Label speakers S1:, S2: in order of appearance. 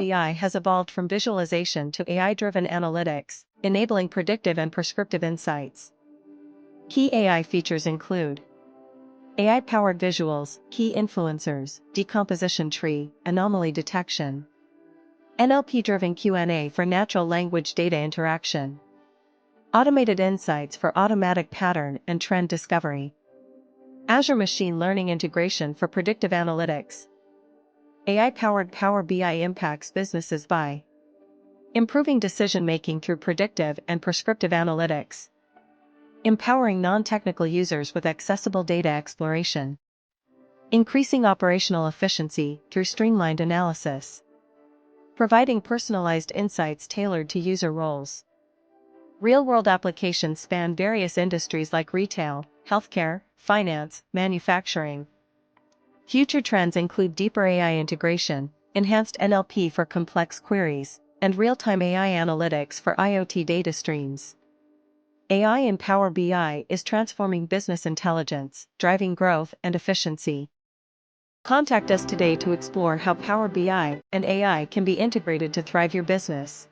S1: BI has evolved from visualization to AI-driven analytics, enabling predictive and prescriptive insights. Key AI features include AI-powered visuals, key influencers, decomposition tree, anomaly detection. NLP-driven Q&A for natural language data interaction. Automated insights for automatic pattern and trend discovery. Azure Machine Learning integration for predictive analytics. AI-powered Power BI impacts businesses by improving decision-making through predictive and prescriptive analytics, empowering non-technical users with accessible data exploration, increasing operational efficiency through streamlined analysis, providing personalized insights tailored to user roles. Real-world applications span various industries like retail, healthcare, finance, manufacturing. Future trends include deeper AI integration, enhanced NLP for complex queries, and real-time AI analytics for IoT data streams. AI in Power BI is transforming business intelligence, driving growth and efficiency. Contact us today to explore how Power BI and AI can be integrated to thrive your business.